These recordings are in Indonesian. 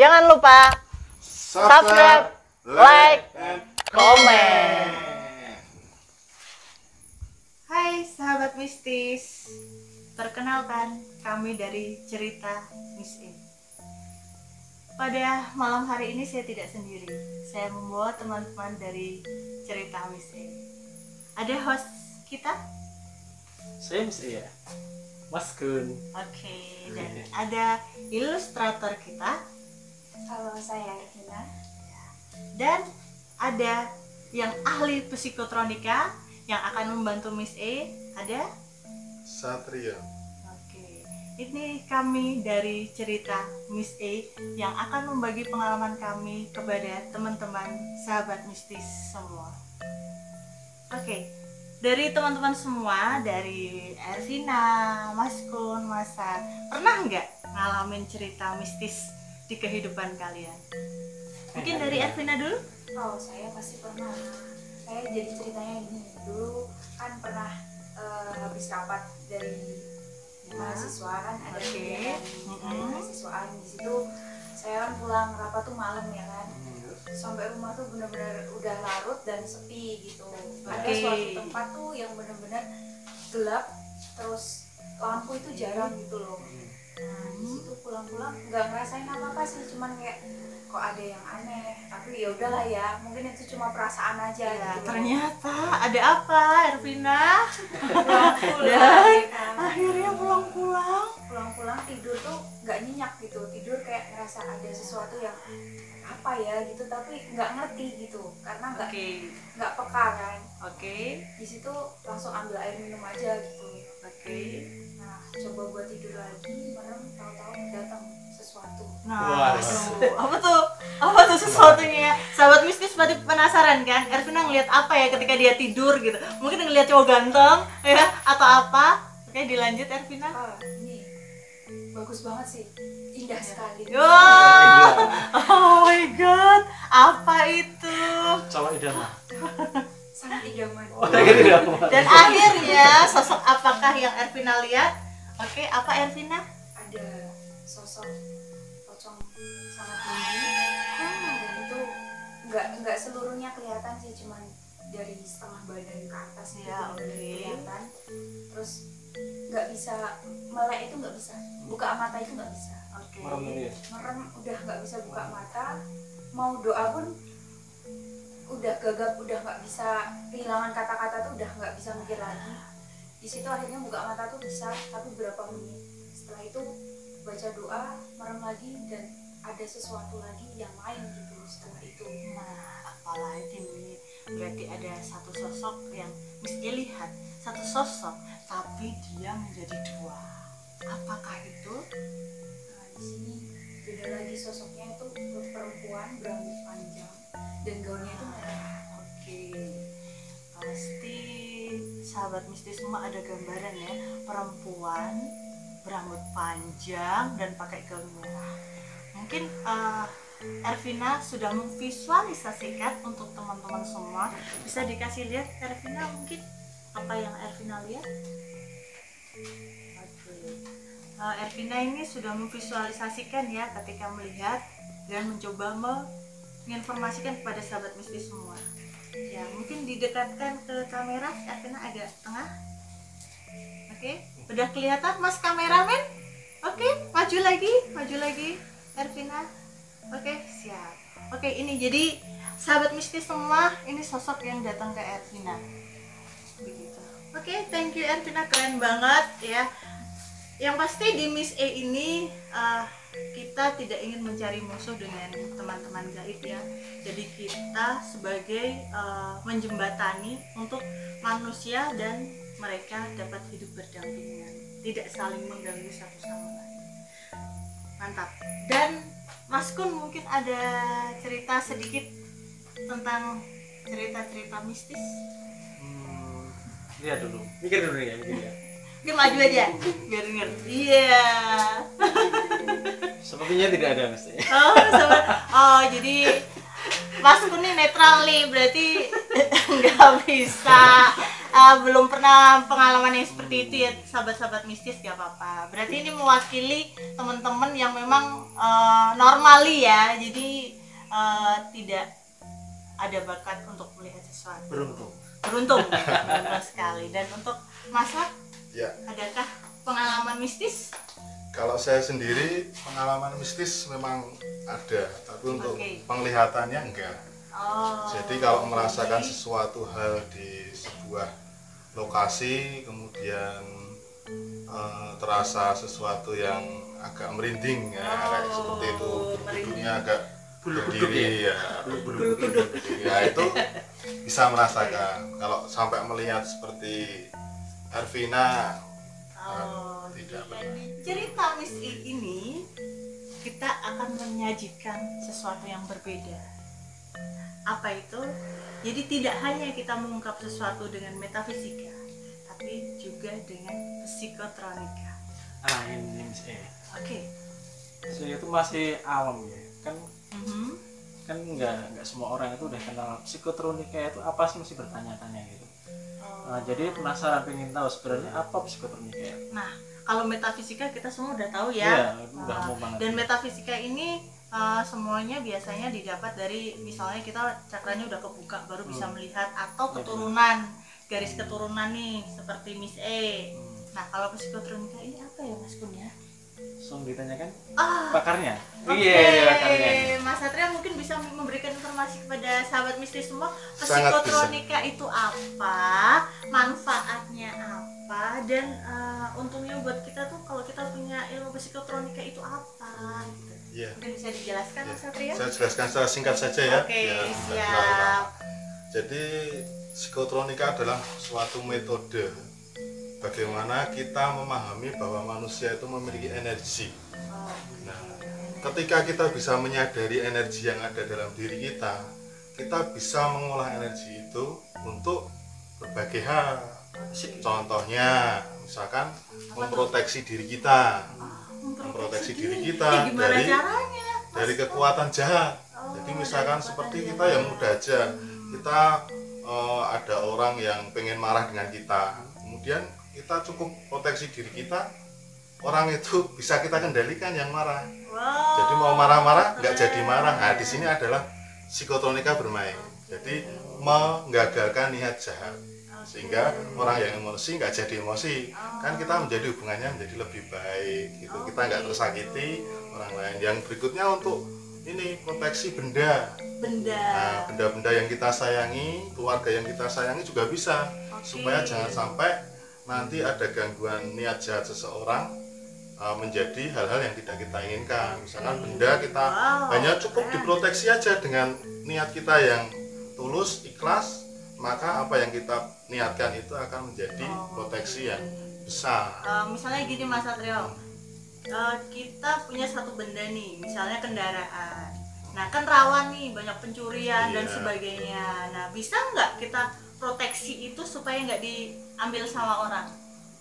Jangan lupa subscribe, like, and komen. Hai sahabat mistis, perkenalkan kami dari cerita Miss E. Pada malam hari ini saya tidak sendiri, saya membawa teman-teman dari cerita Miss E. Ada host kita? saya Miss E ya, Mas Kun. Oke, dan ada ilustrator kita. Halo, saya Regina. Dan ada yang ahli psikotronika yang akan membantu Miss E. Ada? Satria. Oke, ini kami dari cerita Miss E yang akan membagi pengalaman kami kepada teman-teman sahabat mistis semua. Oke, dari teman-teman semua, dari Ervina, Mas Kun, Masa, pernah nggak ngalamin cerita mistis di kehidupan kalian? Mungkin dari Ervina dulu? Oh, saya pasti pernah. Saya jadi ceritanya gini. Dulu kan pernah habis rapat dari mahasiswa kan ada Oke. kegiatan dari mahasiswaan di situ. Saya kan pulang rapat tuh malam ya kan. Sampai rumah tuh benar-benar udah larut dan sepi gitu. Ada Oke. suatu tempat tuh yang benar-benar gelap, terus lampu itu jarang gitu loh. Nah, di situ pulang-pulang nggak ngerasain apa-apa sih, cuman kayak kok ada yang aneh. Tapi ya udahlah ya, mungkin itu cuma perasaan aja Ya, gitu. ternyata ada apa, Ervina? Pulang-pulang ya kan. Akhirnya pulang-pulang. Pulang-pulang tidur tuh nggak nyenyak gitu, tidur kayak ngerasa ada sesuatu yang apa ya gitu, tapi nggak ngerti gitu karena Oke, nggak peka kan. oke, Di situ langsung ambil air minum aja gitu. oke. Nah, coba buat tidur lagi, merem, tahu-tahu datang sesuatu. Nah, Wah. apa tuh? Apa tuh sesuatunya ya? Sahabat mistis berarti penasaran kan? Ervina ngeliat apa ya ketika dia tidur gitu? Mungkin ngeliat cowok ganteng ya atau apa? Oke, dilanjut Ervina. Ah, ini bagus banget sih, indah sekali. Wow, oh my god, apa itu? Cowok idaman. Sangat idaman. Oh, idaman. Dan akhirnya sosok apakah yang Ervina lihat? Oke, apa Ervina? Ada sosok pocong sangat tinggi. Dan itu nggak seluruhnya kelihatan sih, cuman dari setengah badan ke atas gitu Ya, bener-bener oke. kelihatan. Terus nggak bisa melek, itu nggak bisa, buka mata itu nggak bisa. Oke. Merem ini ya. Merem udah nggak bisa buka mata, mau doa pun udah gagap, udah nggak bisa, kehilangan kata-kata tuh udah nggak bisa mikir lagi. Di situ akhirnya buka mata tuh bisa, tapi berapa menit setelah itu baca doa, merem lagi, dan ada sesuatu lagi yang lain gitu setelah itu. Nah, apalagi nih? Berarti ada satu sosok yang Miss E lihat, satu sosok tapi dia menjadi dua. Apakah itu? Nah, di sini beda lagi, sosoknya itu perempuan berambut panjang dan gaunnya itu merah. Oke, pasti sahabat mistis semua ada gambaran ya, perempuan berambut panjang dan pakai gaun merah. Mungkin Ervina sudah memvisualisasikan untuk teman-teman semua. Bisa dikasih lihat Ervina, mungkin apa yang Ervina lihat? Oke. Ervina ini sudah memvisualisasikan ya ketika melihat dan mencoba menginformasikan kepada sahabat mistis semua. Ya, mungkin didekatkan ke kamera, Ervina agak tengah. Oke, udah kelihatan Mas kameramen? Oke, maju lagi, Ervina. Oke, siap. Oke, ini jadi sahabat mistis semua, ini sosok yang datang ke Ervina. Begitu. Oke, thank you Ervina, keren banget ya. Yang pasti di Miss E ini kita tidak ingin mencari musuh dengan teman-teman gaib ya. Jadi kita sebagai menjembatani untuk manusia dan mereka dapat hidup berdampingan, tidak saling mengganggu satu sama lain. Mantap. Dan Mas Kun mungkin ada cerita sedikit tentang cerita-cerita mistis. Lihat dulu. Mikir dulu ya, mikir ya. Dia maju aja biar denger. Iya. Sepertinya tidak ada Mas. Oh, jadi Mas Kun ini netral nih, berarti nggak bisa belum pernah pengalaman yang seperti itu ya sahabat-sahabat mistis, gak apa-apa. Berarti ini mewakili teman-teman yang memang normali ya, jadi tidak ada bakat untuk melihat sesuatu. Beruntung sekali. Dan untuk Masak, Ya, adakah pengalaman mistis? kalau saya sendiri pengalaman mistis memang ada, tapi untuk Oke. penglihatannya enggak. Oh. Jadi kalau merasakan sesuatu hal di sebuah lokasi, kemudian terasa sesuatu yang agak merinding ya, kayak seperti itu, duduknya agak berdiri ya, ya itu bisa merasakan. Kalau sampai melihat seperti Ervina, tidak Dan di cerita misteri ini kita akan menyajikan sesuatu yang berbeda. Apa itu? Jadi tidak hanya kita mengungkap sesuatu dengan metafisika, tapi juga dengan psikotronika. Ini Miss E. Oke. Saya itu masih awam ya. Kan Mhm. kan nggak semua orang itu udah kenal psikotronika itu apa sih, mesti bertanya-tanya gitu. Nah, jadi penasaran, pengen tahu sebenarnya apa psikotronika itu. Nah, kalau metafisika kita semua udah tahu Iya, ya. udah mau banget. Dan metafisika ini semuanya biasanya didapat dari misalnya kita cakranya udah kebuka baru bisa melihat, atau keturunan, garis keturunan nih seperti Miss E. Nah, kalau psikotronika ini apa ya Mas Kun ya? Langsung ditanyakan Ah, pakarnya. oke. Iya, pakarnya. Mas Satria mungkin bisa memberikan informasi kepada sahabat mistis semua, Sangat psikotronika itu apa, manfaatnya apa, dan untungnya buat kita tuh kalau kita punya ilmu psikotronika itu apa gitu. ya. Mungkin bisa dijelaskan Mas Satria? Saya jelaskan secara singkat saja ya. Oke, Ya, siap. Jadi psikotronika adalah suatu metode bagaimana kita memahami bahwa manusia itu memiliki energi. Oh, Nah, ketika kita bisa menyadari energi yang ada dalam diri kita bisa mengolah energi itu untuk berbagai hal. Contohnya, misalkan memproteksi diri kita, memproteksi diri kita gimana dari caranya? dari kekuatan jahat. Jadi misalkan seperti kita yang mudah aja, kita ada orang yang pengen marah dengan kita, kemudian kita cukup proteksi diri kita, orang itu bisa kita kendalikan yang marah. Wow. Jadi mau marah-marah nggak jadi marah. Nah, di sini adalah psikotronika bermain. Jadi menggagalkan niat jahat, sehingga orang yang emosi nggak jadi emosi. Kan kita menjadi hubungannya menjadi lebih baik gitu. Kita nggak tersakiti orang lain. Yang berikutnya untuk ini proteksi benda. Nah, benda-benda yang kita sayangi, keluarga yang kita sayangi juga bisa, supaya jangan sampai nanti ada gangguan niat jahat seseorang menjadi hal-hal yang tidak kita inginkan. Misalkan benda kita hanya cukup diproteksi aja dengan niat kita yang tulus, ikhlas, maka apa yang kita niatkan itu akan menjadi proteksi yang besar. Misalnya gini Mas Satrio, kita punya satu benda nih, misalnya kendaraan. Nah kan rawan nih, banyak pencurian dan Iya. sebagainya. Nah bisa nggak kita proteksi itu supaya nggak diambil sama orang?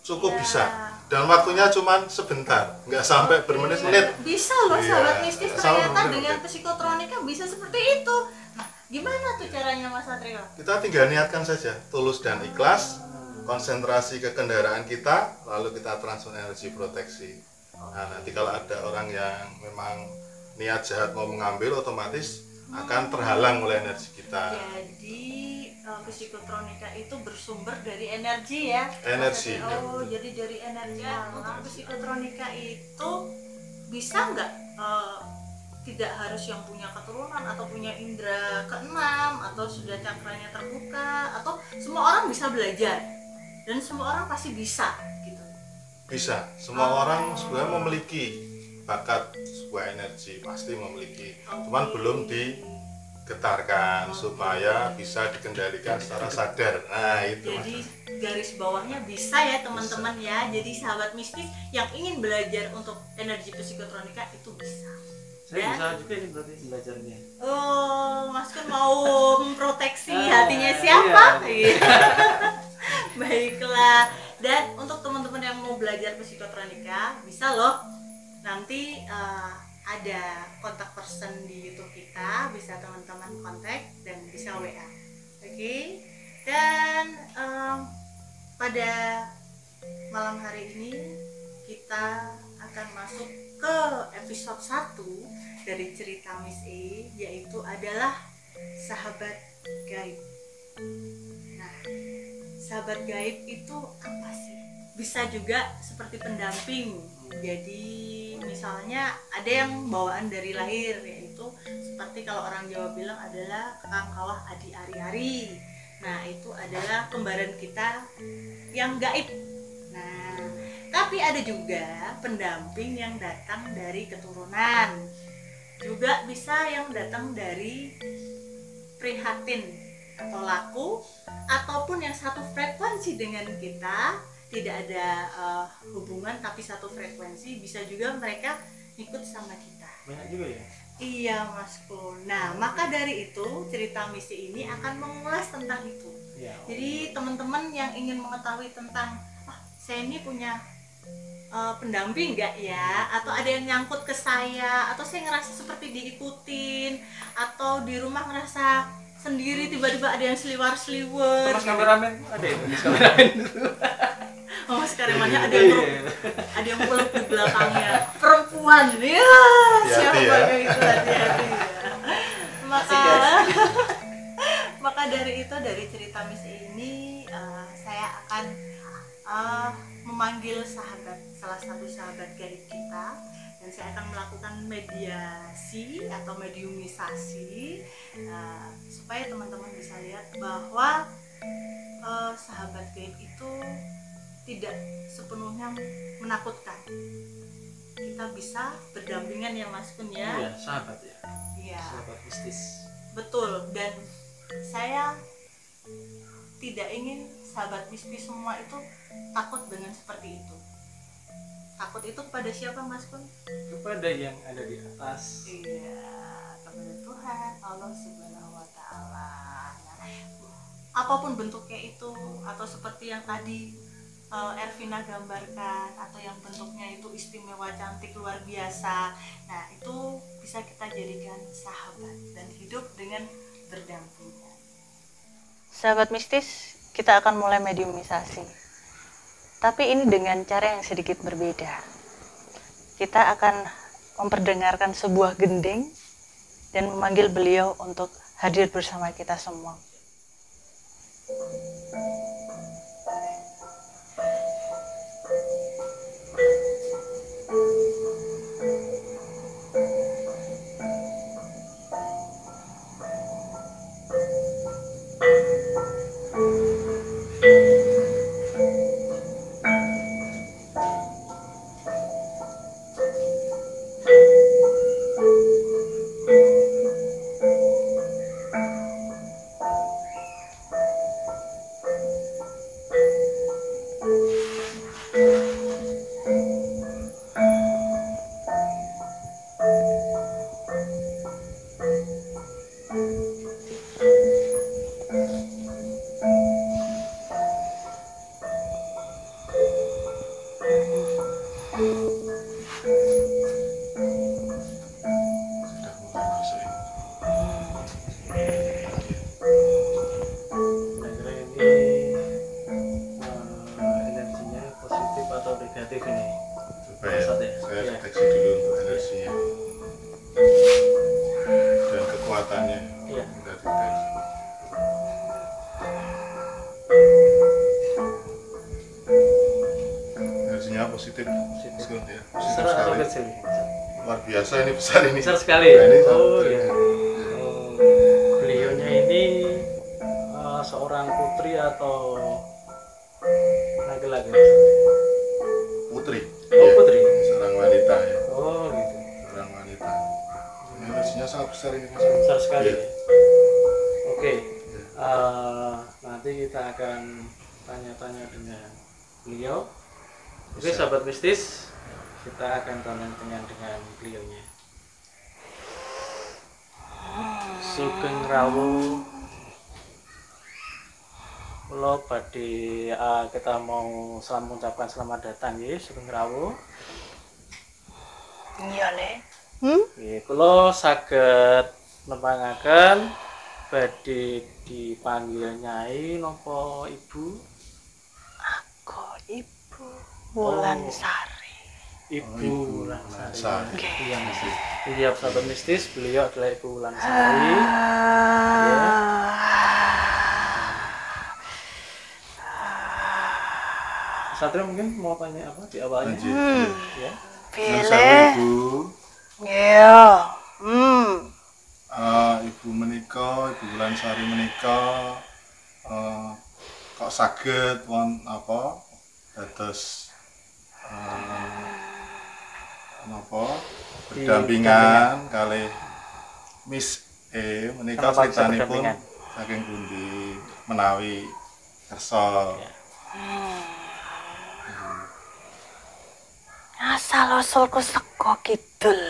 Cukup Ya. bisa, dan waktunya cuma sebentar, nggak sampai bermenit-menit. Bisa loh Iya, sahabat mistis, sama ternyata bener, dengan bener. psikotronika bisa seperti itu. Nah gimana tuh caranya Mas Satrio? Kita tinggal niatkan saja, tulus dan ikhlas, konsentrasi ke kendaraan kita, lalu kita transfer energi proteksi. Nah, nanti kalau ada orang yang memang niat jahat mau mengambil, otomatis akan terhalang oleh energi kita. Jadi psikotronika itu bersumber dari energi ya? Energi, ya. Oh, jadi dari energi. Untuk psikotronika itu bisa nggak tidak harus yang punya keturunan atau punya indera keenam atau sudah cakranya terbuka, atau semua orang bisa belajar dan semua orang pasti bisa gitu. Bisa, semua orang sebenarnya memiliki bakat sebuah energi, pasti memiliki, cuman belum digetarkan supaya bisa dikendalikan secara sadar. Nah itu Jadi Mas. garis bawahnya bisa ya teman-teman ya. Jadi sahabat mistis yang ingin belajar untuk energi psikotronika itu bisa. Saya Dan bisa juga ini berarti belajarnya. oh, Mas Kun mau memproteksi hatinya siapa? Iya. Iya. Baiklah. Dan untuk teman-teman yang mau belajar psikotronika bisa loh. Nanti ada kontak person di YouTube kita, bisa teman-teman kontak dan bisa WA. Oke. Dan pada malam hari ini kita akan masuk ke episode 1 dari cerita Miss E, yaitu adalah sahabat gaib. Nah, sahabat gaib itu apa sih? Bisa juga seperti pendamping. Jadi misalnya ada yang bawaan dari lahir, yaitu seperti kalau orang Jawa bilang adalah kakang kawah adi ari-ari. Nah, itu adalah kembaran kita yang gaib. Nah, tapi ada juga pendamping yang datang dari keturunan. Juga bisa yang datang dari prihatin atau laku, ataupun yang satu frekuensi dengan kita, tidak ada hubungan tapi satu frekuensi. Bisa juga mereka ikut sama kita. Banyak juga ya. Iya, Mas Ko. Nah, maka dari itu cerita misi ini akan mengulas tentang itu. Ya. Jadi teman-teman yang ingin mengetahui tentang saya ini punya pendamping nggak ya, atau ada yang nyangkut ke saya, atau saya ngerasa seperti diikutin, atau di rumah ngerasa sendiri tiba-tiba ada yang seliwar-seliwer. Mas kameramen ada ya? Mas kameramen dulu. Oh, Mas kameramannya ada yang peluk di belakangnya. Perempuan. Ya, siapa yang itu hati-hati ya. Maka dari itu, dari cerita Miss ini saya akan memanggil salah satu sahabat gaib kita, dan saya akan melakukan mediasi atau mediumisasi supaya teman-teman bisa lihat bahwa sahabat gaib itu tidak sepenuhnya menakutkan. Kita bisa berdampingan ya, Mas Kun ya. Iya, sahabat ya. Iya. Sahabat mistis. Betul, dan saya tidak ingin sahabat mistis semua itu takut dengan seperti itu. Takut itu kepada siapa, Mas Kun? Kepada yang ada di atas. Iya, kepada Tuhan Allah Subhanahu wa Ta'ala. Nah, apapun bentuknya itu, atau seperti yang tadi Ervina gambarkan, atau yang bentuknya itu istimewa, cantik, luar biasa, nah itu bisa kita jadikan sahabat dan hidup dengan berdampingan. Sahabat mistis, kita akan mulai mediumisasi. Tapi ini dengan cara yang sedikit berbeda. Kita akan memperdengarkan sebuah gending dan memanggil beliau untuk hadir bersama kita semua. Positif ya. Kecil. Luar biasa, ini besar ini. Besar sekali. Nah, ini oh ya. Beliaunya ini seorang putri atau laki-laki? Putri. Oh ya, putri. Seorang wanita ya. Oh gitu. Seorang wanita. Ini energinya sangat besar ini. Besar sekali. Ya. Oke. Ya. Nanti kita akan tanya-tanya dengan beliau. Oke, sahabat mistis, kita akan tanya-tanya dengan beliaunya. Sugeng rawuh. Kula badhe kita mau mengucapkan selamat datang nggih, Sugeng rawuh. Iya, Le. Nggih, kula saged nepangaken badhe dipanggil Nyai napa Ibu? Ibu Wulansari. Ibu Wulansari. Wulansari. Iya mistis. Iya sahabat mistis, beliau adalah Ibu Wulansari. Satria mungkin mau tanya apa di awalnya? Ya. Pilih. Ibu, Iya. Ibu menika, Ibu Wulansari menika kok saged apa dados napa berdampingan kali Miss E menika Kenapa bisa critanipun berdampingan? saking pundi menawi kersa. Asal usulku seko kidul.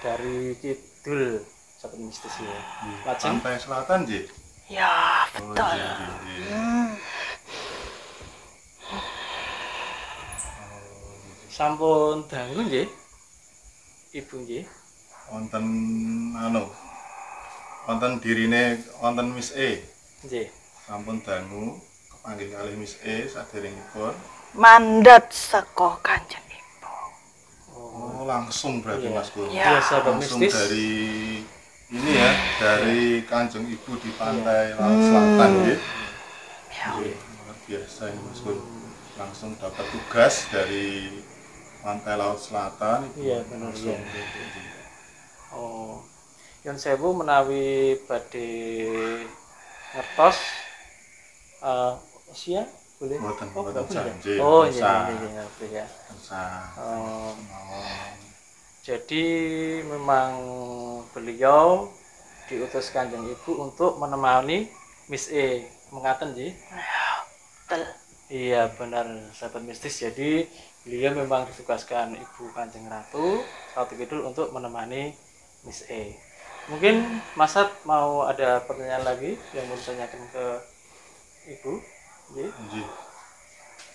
Dari kidul sahabat mistis ya. Lajeng Pantai Selatan nggih. Ya, Oh, betul. nggih, nggih. sampun dangu nggih. Ibu nggih. Wonten wonten dirine wonten Miss E. Nggih. Sampun dangu kepanggih kalih Miss E saderengipun. Mandat seko Kanjeng Ibu. Oh, langsung berarti Iya. Mas Gun. Ya. Iya sahabat Langsung mistis. dari ini ya, dari Kanjeng Ibu di pantai Laut Selatan ya. Ya. Luar biasa ini Mas Gun. Langsung dapat tugas dari pantai Laut Selatan. Iya benar Langsung. ya. Oh. Yang sewu menawi badhe ngertos usia boleh? Mboten, Oh, mboten boleh. janji. Oh Bisa. iya boleh ya. Sah. Oh, Mawon. jadi memang beliau diutus Kanjeng Ibu untuk menemani Miss E. Mengaten nggih? Betul. Iya benar sahabat mistis. Jadi beliau memang ditugaskan Ibu Kanjeng Ratu Ratu Kidul untuk menemani Miss E. Mungkin Mas Sat mau ada pertanyaan lagi yang mau ditanyakan ke Ibu? Nggih. Nggih.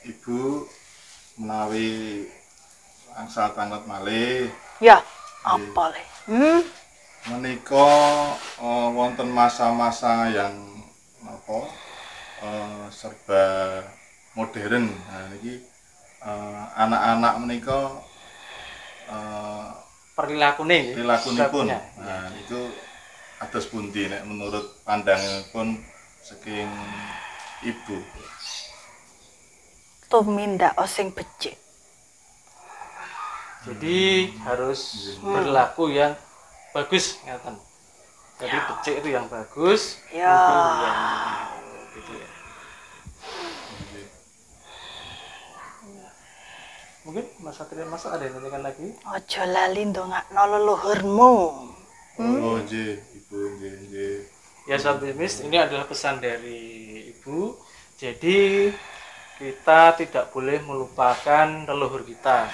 Ibu menawi angsal tanglet malih Ya, apa le? menika wonten masa-masa yang apa serba modern. Nah niki anak-anak menika Perilakune nggih. perilakunipun. Sikapnya. Nah itu atus pundi nek menurut pandanganipun saking Ibu. Tumindak sing becik. Jadi harus berlaku yang bagus ngaten. Jadi becik itu yang bagus, Ya. mungkin yang gitu ya. Mungkin Mas Satria Mas ada yang tanyakan lagi? Aja lali ndongakno leluhurmu. Oh nggih, Ibu nggih nggih. Ya sahabat Miss, ini adalah pesan dari Ibu. Jadi kita tidak boleh melupakan leluhur kita.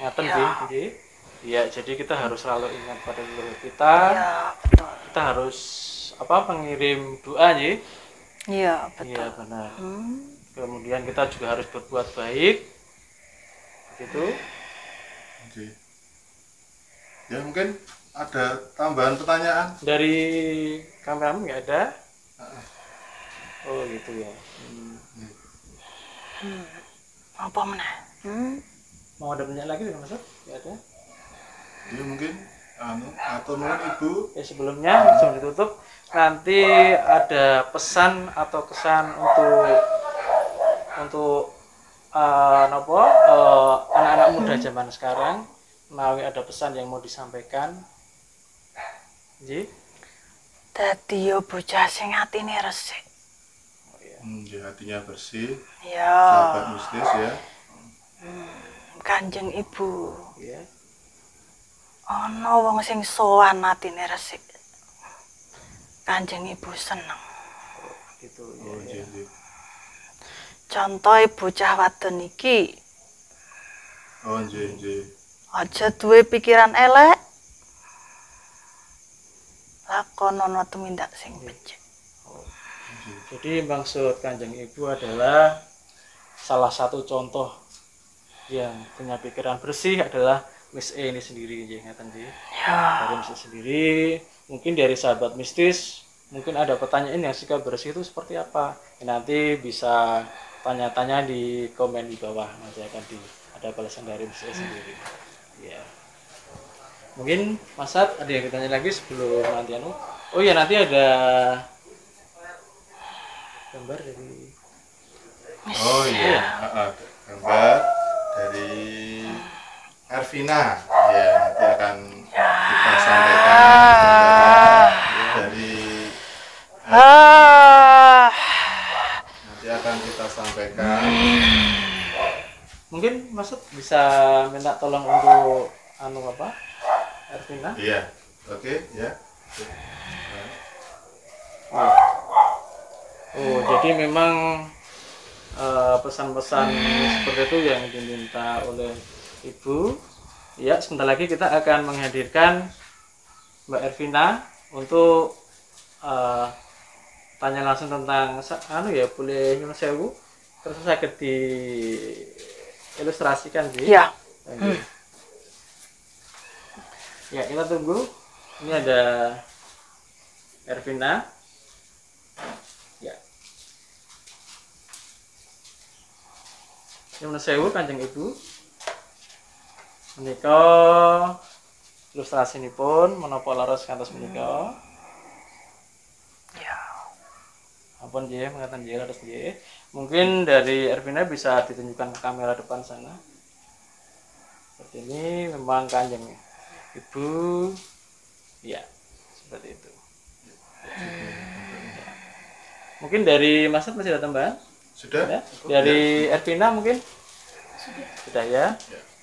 Ngaten Ya. nggih, nggih. Ya, jadi kita harus selalu ingat pada leluhur kita. Ya, betul. Kita harus mengirim doa nggih. Iya, Iya betul. benar. Kemudian kita juga harus berbuat baik. Begitu. Nggih. Ya mungkin ada tambahan pertanyaan. Dari kameramen nggak ada? Oh gitu ya. Apa meneh? Mau ada pertanyaan lagi dengan Mas? Nggak ada. Ya mungkin atau nuwun Ibu. Ya sebelum ditutup nanti ada pesan atau kesan untuk anak-anak muda zaman sekarang. Menawi ada pesan yang mau disampaikan. Ji? Dadi yo bocah sing atine resik. Ya, hatinya bersih, Ya, sahabat mistis ya. Kanjeng Ibu. Ya. Ana wong sing sowan atine resik. Kanjeng Ibu seneng. Gitu Oh ya. nggih nggih. Contohe bocah wadon iki Oh nggih nggih. aja duwe pikiran elek. Lakonono tumindak sing becik. Jadi maksud Kanjeng Ibu adalah salah satu contoh yang punya pikiran bersih adalah Miss E ini sendiri, ngeten nggih. Ya, Dari Miss E sendiri, mungkin dari sahabat mistis, mungkin ada pertanyaan yang sikap bersih itu seperti apa. Ya, nanti bisa tanya-tanya di komen di bawah, nanti akan ada balasan dari Miss E sendiri. Ya. Mungkin Mas Sat ada yang ditanya lagi sebelum nanti oh ya, nanti ada gambar dari Oh iya, gambar dari Ervina, ya nanti akan kita sampaikan dari nanti akan kita sampaikan. Mungkin Mas Sat bisa minta tolong untuk Ervina. Iya, oke ya. Oh, jadi memang pesan-pesan seperti itu yang diminta oleh Ibu. Ya, sebentar lagi kita akan menghadirkan Mbak Ervina untuk tanya langsung tentang boleh nyuwun sewu terus saged di ilustrasikan sih. Ya. Ya, kita tunggu. Ini ada Ervina. Ya. Nyuwun sewu Kanjeng Ibu. Menika ilustrasinipun menapa laras kantos menika. Ya. Ampun nggih, mengatakan nggih laras nggih. Mungkin dari Ervina bisa ditunjukkan ke kamera depan sana. Seperti ini memang Kanjeng Ibu. Ya, seperti itu. Ya. Mungkin dari Mas Sat masih ada tambahan? Sudah? Ya. Dari Ervina mungkin? Sudah ya?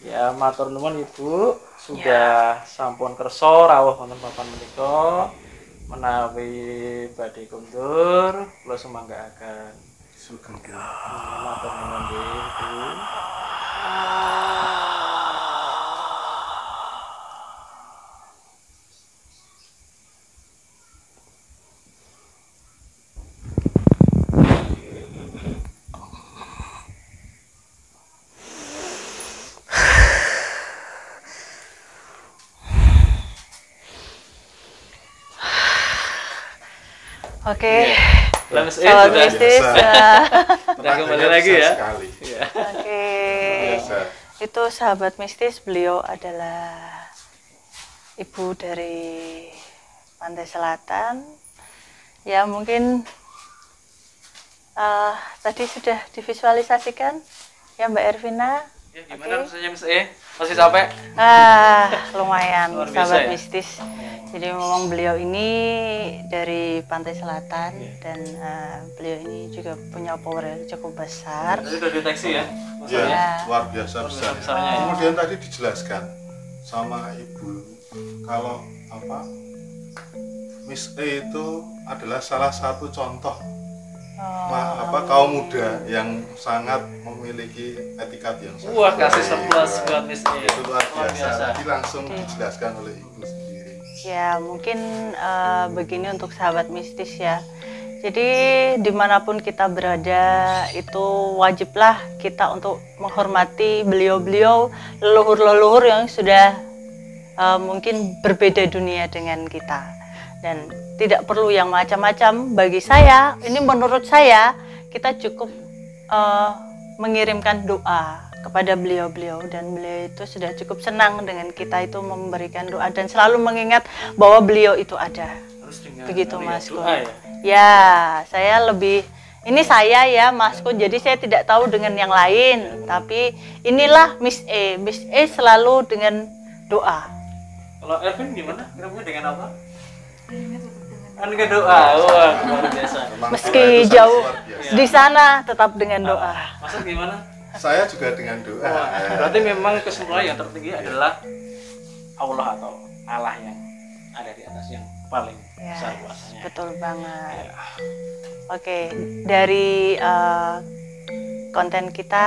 Ya, matur nuwun Ibu, sudah sampun kersa rawuh wonten papan menika menawi badhe kundur kula sumanggaaken. Sugeng. Matur nuwun nggih Ibu. Oke. Miss E Sahabat sudah mistis. Udah kembali lagi ya. Sekali. Ya. Oke. Biasa. Itu sahabat mistis, beliau adalah ibu dari Pantai Selatan. Ya, mungkin tadi sudah divisualisasikan ya Mbak Ervina. Ya, gimana rasanya Miss E? Masih capek? Lumayan Luar biasa sahabat ya? mistis. Jadi memang beliau ini dari Pantai Selatan dan beliau ini juga punya power yang cukup besar. Tadi udah deteksi ya? Ya, Ya. luar biasa besar. besarnya ya. Kemudian tadi dijelaskan sama Ibu kalau Miss E itu adalah salah satu contoh kaum muda yang sangat memiliki etikat yang sangat Wah, kasih baik. surplus buat Miss E. Itu luar biasa. Tadi langsung dijelaskan oleh Ibu sendiri. Ya, mungkin begini untuk sahabat mistis ya. Jadi dimanapun kita berada itu wajiblah kita untuk menghormati beliau-beliau, leluhur-leluhur yang sudah mungkin berbeda dunia dengan kita. Dan tidak perlu yang macam-macam. Bagi saya, ini menurut saya kita cukup mengirimkan doa kepada beliau-beliau, dan beliau itu sudah cukup senang dengan kita itu memberikan doa dan selalu mengingat bahwa beliau itu ada. Harus dengan Begitu Mas Kun. doa ya. Ya, saya lebih ini saya ya Mas Kun, jadi saya tidak tahu dengan yang lain, tapi inilah Miss E. Miss E selalu dengan doa. Kalau Ervin gimana? Kira-kira dengan apa? Dengan doa. Wah, luar biasa. Memang Meski doa itu sangat jauh luar biasa. di sana tetap dengan doa. Maksud gimana? Saya juga dengan doa. Wah, berarti memang kesimpulan yang tertinggi adalah Allah atau Allah yang ada di atas yang paling Ya, besar kuasanya. betul banget. Ya. Oke, dari konten kita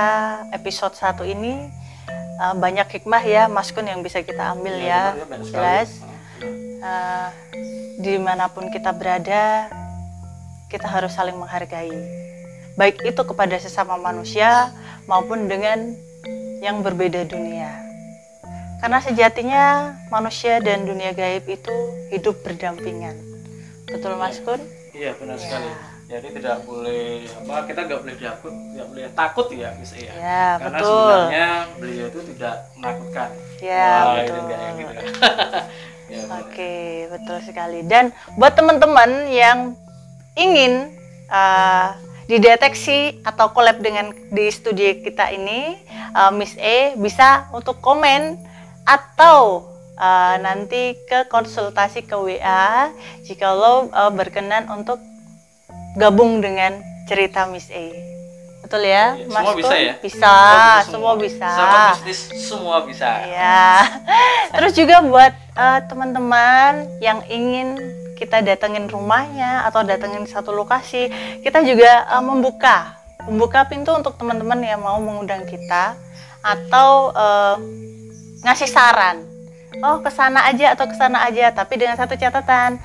episode 1 ini banyak hikmah ya Mas Kun yang bisa kita ambil ya. benar, banyak sekali. Jelas. Dimanapun kita berada, kita harus saling menghargai, baik itu kepada sesama manusia maupun dengan yang berbeda dunia, karena sejatinya manusia dan dunia gaib itu hidup berdampingan. Betul Mas Kun? Iya, benar sekali. Jadi tidak boleh kita nggak boleh takut ya Miss E ya. Ya, Karena betul. sebenarnya beliau itu tidak menakutkan. Ya, Wah, betul. itu enggak ya gitu. Ya, benar. Oke, betul sekali. Dan buat teman-teman yang ingin dideteksi atau collab dengan di studio kita ini, Miss E bisa untuk komen atau nanti ke konsultasi ke WA jika lo berkenan untuk gabung dengan cerita Miss E. Betul ya, Iya, Mas semua bisa Kun? ya? Bisa, Oh, gitu, semua bisa. Sahabat mistis semua bisa. Ya. Terus juga buat teman-teman yang ingin kita datengin rumahnya atau datengin satu lokasi, kita juga membuka pintu untuk teman-teman yang mau mengundang kita atau ngasih saran. Oh, kesana aja atau kesana aja, tapi dengan satu catatan,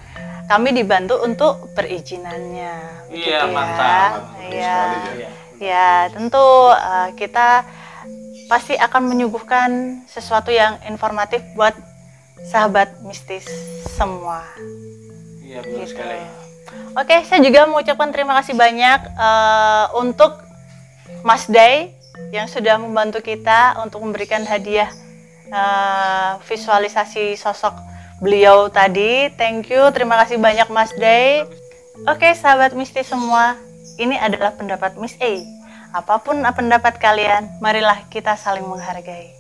kami dibantu untuk perizinannya. Iya, Begitu mantap. Bagus Iya. sekali ya. Iya. Ya, tentu kita pasti akan menyuguhkan sesuatu yang informatif buat sahabat mistis semua. Iya, betul Gitu. sekali. Oke, saya juga mengucapkan terima kasih banyak untuk Mas Day yang sudah membantu kita untuk memberikan hadiah visualisasi sosok beliau tadi. Thank you, terima kasih banyak Mas Day. Oke, sahabat mistis semua, ini adalah pendapat Miss A. Apapun pendapat kalian, marilah kita saling menghargai.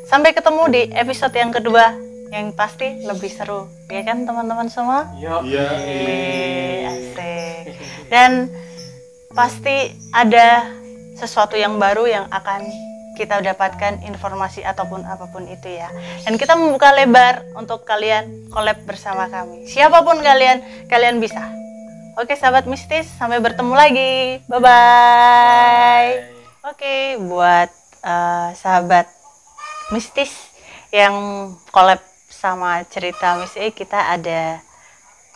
Sampai ketemu di episode yang kedua, yang pasti lebih seru, ya kan teman-teman semua? Yo. Iya. Asik. Dan pasti ada sesuatu yang baru yang akan kita dapatkan informasi ataupun apapun itu ya. Dan kita membuka lebar untuk kalian collab bersama kami. Siapapun kalian bisa. Oke sahabat mistis, sampai bertemu lagi. Bye-bye. Oke, buat sahabat mistis yang collab sama cerita Miss E, kita ada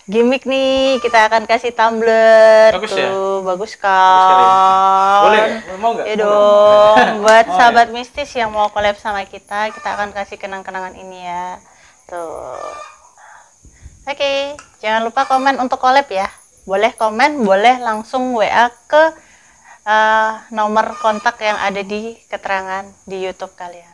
gimmick nih. Kita akan kasih tumbler. Bagus tuh, ya? bagus Bagus sekali. kan? Boleh nggak? Mau nggak? Ya Mau nggak? dong. Buat Oh, sahabat mistis yang mau collab sama kita akan kasih kenang-kenangan ini ya. Tuh. Oke, jangan lupa komen untuk collab ya. Boleh komen, boleh langsung WA ke nomor kontak yang ada di keterangan di YouTube kalian.